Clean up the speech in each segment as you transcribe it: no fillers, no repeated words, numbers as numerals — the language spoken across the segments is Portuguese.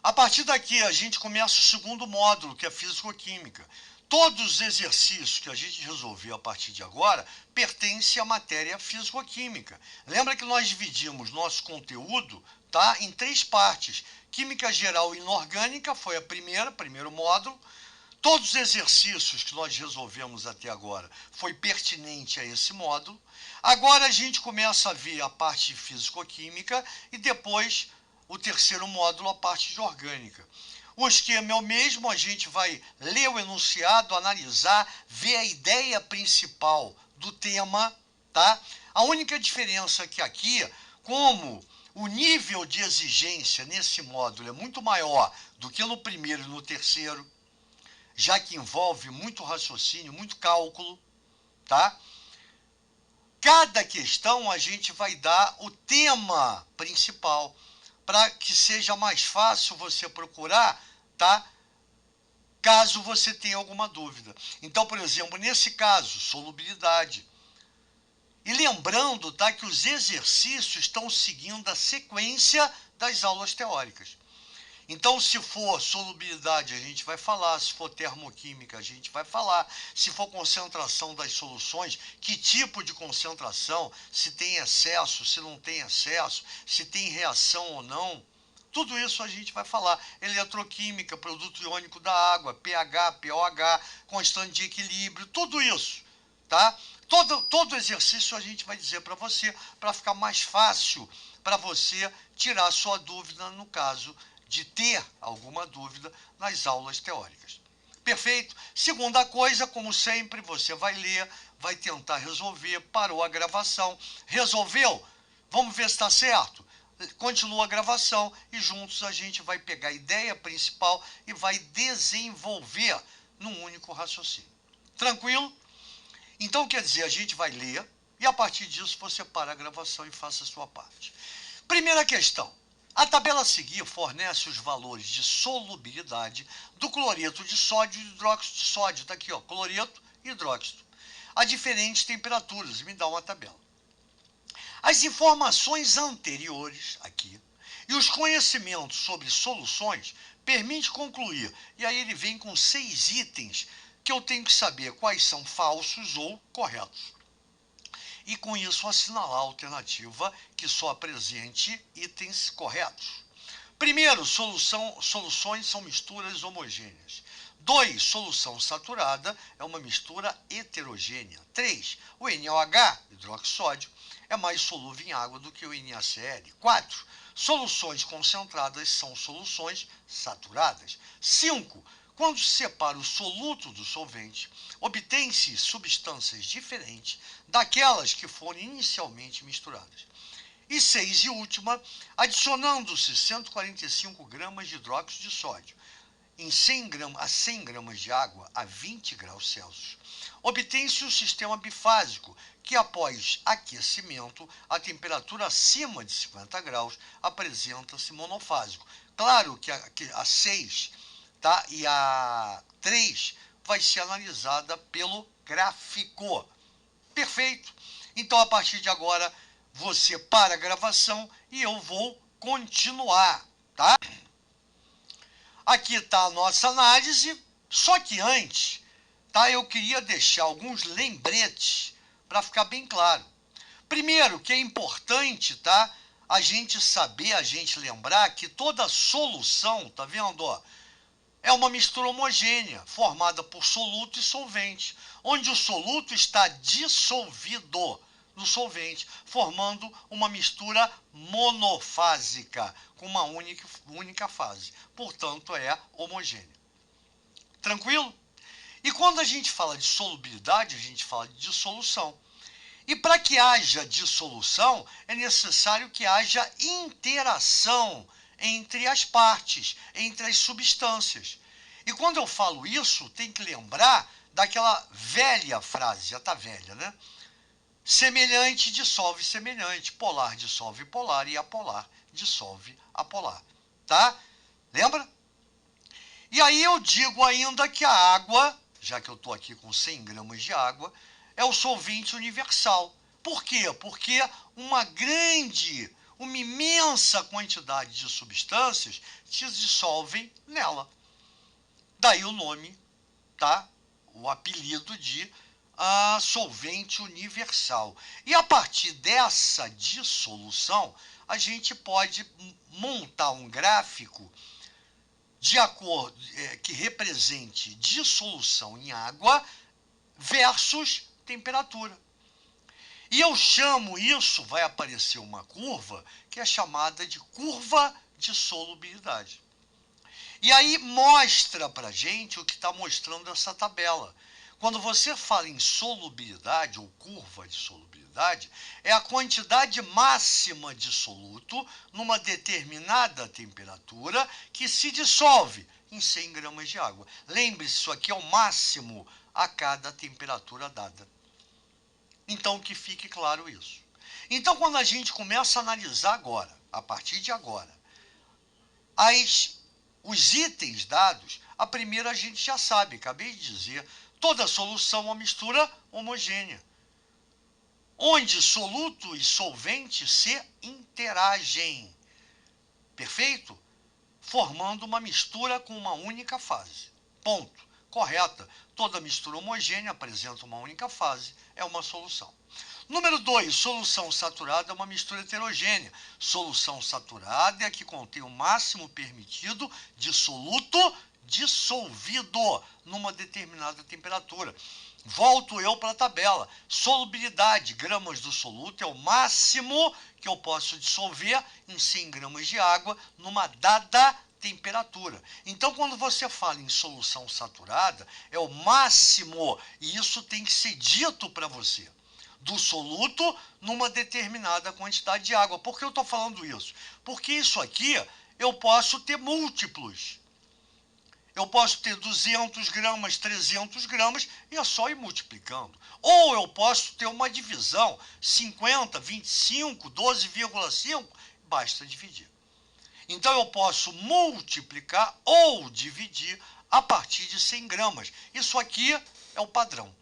A partir daqui, a gente começa o segundo módulo, que é físico-química. Todos os exercícios que a gente resolveu a partir de agora pertencem à matéria físico-química. Lembra que nós dividimos nosso conteúdo, tá, em 3 partes. Química geral e inorgânica foi a primeiro módulo. Todos os exercícios que nós resolvemos até agora foi pertinente a esse módulo. Agora a gente começa a ver a parte de físico-química e depois o terceiro módulo, a parte de orgânica. O esquema é o mesmo, a gente vai ler o enunciado, analisar, ver a ideia principal do tema, tá? A única diferença é que aqui, como o nível de exigência nesse módulo é muito maior do que no primeiro e no terceiro, já que envolve muito raciocínio, muito cálculo, tá? Cada questão a gente vai dar o tema principal, para que seja mais fácil você procurar, tá? Caso você tenha alguma dúvida. Então, por exemplo, nesse caso, solubilidade. E lembrando, tá, que os exercícios estão seguindo a sequência das aulas teóricas. Então, se for solubilidade, a gente vai falar. Se for termoquímica, a gente vai falar. Se for concentração das soluções, que tipo de concentração, se tem excesso, se não tem excesso, se tem reação ou não. Tudo isso a gente vai falar. Eletroquímica, produto iônico da água, pH, pOH, constante de equilíbrio, tudo isso, tá? Todo exercício a gente vai dizer para você, para ficar mais fácil para você tirar sua dúvida no caso de ter alguma dúvida nas aulas teóricas. Perfeito? Segunda coisa, como sempre, você vai ler, vai tentar resolver, parou a gravação, resolveu? Vamos ver se está certo? Continua a gravação e juntos a gente vai pegar a ideia principal e vai desenvolver num único raciocínio. Tranquilo? Então, quer dizer, a gente vai ler e a partir disso você para a gravação e faça a sua parte. Primeira questão. A tabela a seguir fornece os valores de solubilidade do cloreto de sódio e hidróxido de sódio. Está aqui, ó, cloreto e hidróxido. A diferentes temperaturas. Me dá uma tabela. As informações anteriores aqui e os conhecimentos sobre soluções permitem concluir. E aí ele vem com 6 itens que eu tenho que saber quais são falsos ou corretos. E com isso assinalar a alternativa que só apresente itens corretos. Primeiro, soluções são misturas homogêneas. 2, solução saturada é uma mistura heterogênea. 3, o NaOH, hidroxódio, é mais solúvel em água do que o NaCl. 4, soluções concentradas são soluções saturadas. 5, quando se separa o soluto do solvente, obtém-se substâncias diferentes daquelas que foram inicialmente misturadas. E 6, e última, adicionando-se 145 gramas de hidróxido de sódio a 100 gramas de água a 20 graus Celsius, obtém-se o sistema bifásico, que após aquecimento, a temperatura acima de 50 graus, apresenta-se monofásico. Claro que a 6, tá, e a 3 vai ser analisada pelo gráfico. Perfeito. Então, a partir de agora, você para a gravação e eu vou continuar, tá? Aqui está a nossa análise, só que antes, tá, eu queria deixar alguns lembretes para ficar bem claro. Primeiro, que é importante, tá, a gente saber, a gente lembrar que toda solução, tá vendo, ó, é uma mistura homogênea, formada por soluto e solvente, onde o soluto está dissolvido no solvente, formando uma mistura monofásica, com uma única fase. Portanto, é homogênea. Tranquilo? E quando a gente fala de solubilidade, a gente fala de dissolução. E para que haja dissolução, é necessário que haja interação entre as partes, entre as substâncias. E quando eu falo isso, tem que lembrar daquela velha frase, já está velha, né? Semelhante dissolve semelhante, polar dissolve polar e apolar dissolve apolar, tá? Lembra? E aí eu digo ainda que a água, já que eu estou aqui com 100 gramas de água, é o solvente universal. Por quê? Porque uma imensa quantidade de substâncias se dissolvem nela. Daí o nome, tá? O apelido de solvente universal. E a partir dessa dissolução, a gente pode montar um gráfico de acordo que represente dissolução em água versus temperatura. E eu chamo isso, vai aparecer uma curva, que é chamada de curva de solubilidade. E aí mostra para a gente o que está mostrando essa tabela. Quando você fala em solubilidade, ou curva de solubilidade, é a quantidade máxima de soluto numa determinada temperatura que se dissolve em 100 gramas de água. Lembre-se, isso aqui é o máximo a cada temperatura dada. Então, que fique claro isso. Então, quando a gente começa a analisar agora, a partir de agora, os itens dados, a primeira a gente já sabe, acabei de dizer, toda solução é uma mistura homogênea, onde soluto e solvente se interagem, perfeito? Formando uma mistura com uma única fase. Ponto. Correta. Toda mistura homogênea apresenta uma única fase, é uma solução. Número 2, solução saturada é uma mistura heterogênea. Solução saturada é a que contém o máximo permitido de soluto dissolvido numa determinada temperatura. Volto eu para a tabela. Solubilidade, gramas do soluto é o máximo que eu posso dissolver em 100 gramas de água numa dada temperatura. Então, quando você fala em solução saturada, é o máximo, e isso tem que ser dito para você, do soluto numa determinada quantidade de água. Por que eu estou falando isso? Porque isso aqui eu posso ter múltiplos. Eu posso ter 200 gramas, 300 gramas, e é só ir multiplicando. Ou eu posso ter uma divisão, 50, 25, 12,5, basta dividir. Então, eu posso multiplicar ou dividir a partir de 100 gramas. Isso aqui é o padrão.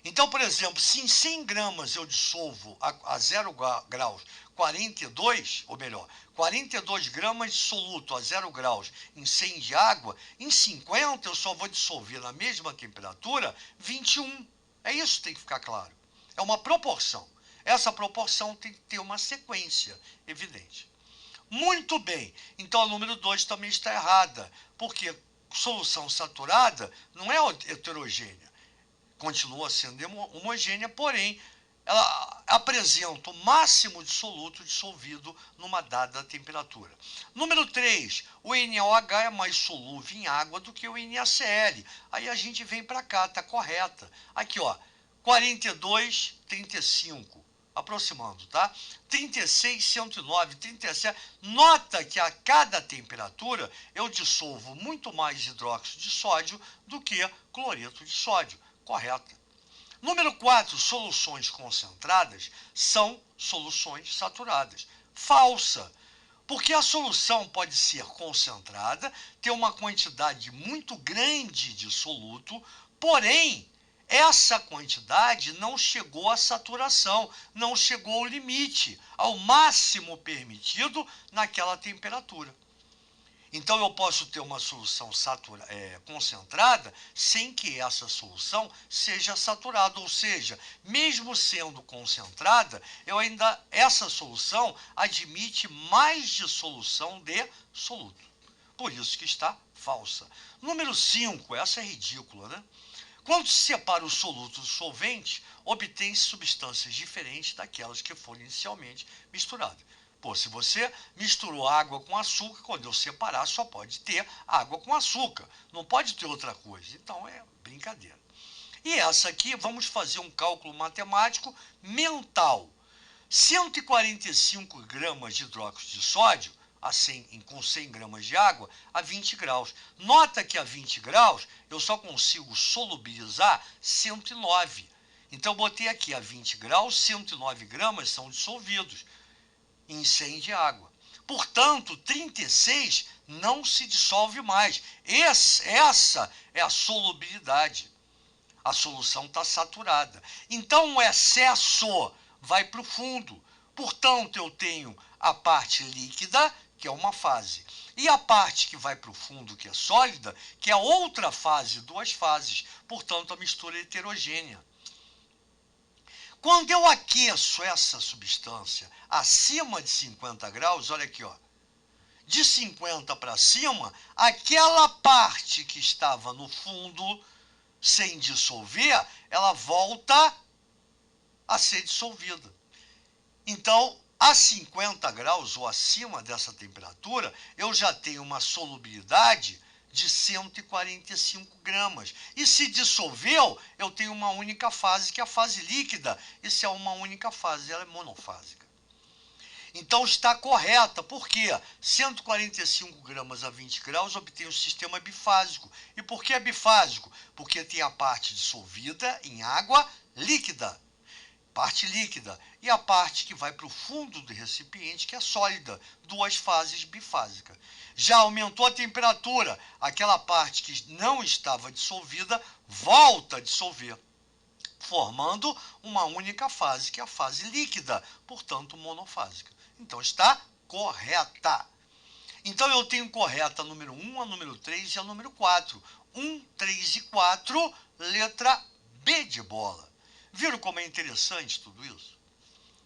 Então, por exemplo, se em 100 gramas eu dissolvo a 0 graus 42, ou melhor, 42 gramas de soluto a 0 graus em 100 de água, em 50 eu só vou dissolver na mesma temperatura 21. É isso que tem que ficar claro. É uma proporção. Essa proporção tem que ter uma sequência evidente. Muito bem. Então, a número 2 também está errada, porque solução saturada não é heterogênea. Continua sendo homogênea, porém, ela apresenta o máximo de soluto dissolvido numa dada temperatura. Número 3, o NaOH é mais solúvel em água do que o NaCl. Aí a gente vem para cá, está correta. Aqui, ó, 42, 35, aproximando, tá? 36, 109, 37. Nota que a cada temperatura eu dissolvo muito mais hidróxido de sódio do que cloreto de sódio. Correta. Número 4, soluções concentradas são soluções saturadas. Falsa, porque a solução pode ser concentrada, ter uma quantidade muito grande de soluto, porém, essa quantidade não chegou à saturação, não chegou ao limite, ao máximo permitido naquela temperatura. Então, eu posso ter uma solução concentrada sem que essa solução seja saturada. Ou seja, mesmo sendo concentrada, essa solução admite mais dissolução de soluto. Por isso que está falsa. Número 5, essa é ridícula, né? Quando se separa o soluto do solvente, obtém-se substâncias diferentes daquelas que foram inicialmente misturadas. Pô, se você misturou água com açúcar, quando eu separar só pode ter água com açúcar, não pode ter outra coisa. Então é brincadeira. E essa aqui, vamos fazer um cálculo matemático mental. 145 gramas de hidróxido de sódio com 100 gramas de água a 20 graus. Nota que a 20 graus eu só consigo solubilizar 109. Então, eu botei aqui a 20 graus, 109 gramas são dissolvidos em 100 de água. Portanto, 36 não se dissolve mais. Essa é a solubilidade. A solução está saturada. Então, o excesso vai para o fundo, Portanto, eu tenho a parte líquida, que é uma fase, e a parte que vai para o fundo, que é sólida, que é outra fase, duas fases. Portanto, a mistura é heterogênea. Quando eu aqueço essa substância acima de 50 graus, olha aqui, ó, de 50 para cima, aquela parte que estava no fundo, sem dissolver, ela volta a ser dissolvida. Então, a 50 graus ou acima dessa temperatura, eu já tenho uma solubilidade de 145 gramas. E se dissolveu, eu tenho uma única fase, que é a fase líquida. E se é uma única fase, ela é monofásica. Então está correta, porque 145 gramas a 20 graus obtém um sistema bifásico. E por que é bifásico? Porque tem a parte dissolvida em água líquida, parte líquida, e a parte que vai para o fundo do recipiente, que é sólida, duas fases bifásicas. Já aumentou a temperatura, aquela parte que não estava dissolvida volta a dissolver, formando uma única fase, que é a fase líquida, portanto monofásica. Então está correta. Então eu tenho correta a número 1, a número 3 e a número 4. 1, 3 e 4, letra B de bola. Viram como é interessante tudo isso?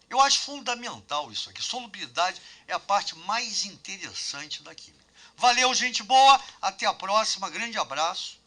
Eu acho fundamental isso aqui. Solubilidade é a parte mais interessante da química. Valeu, gente boa. Até a próxima. Grande abraço.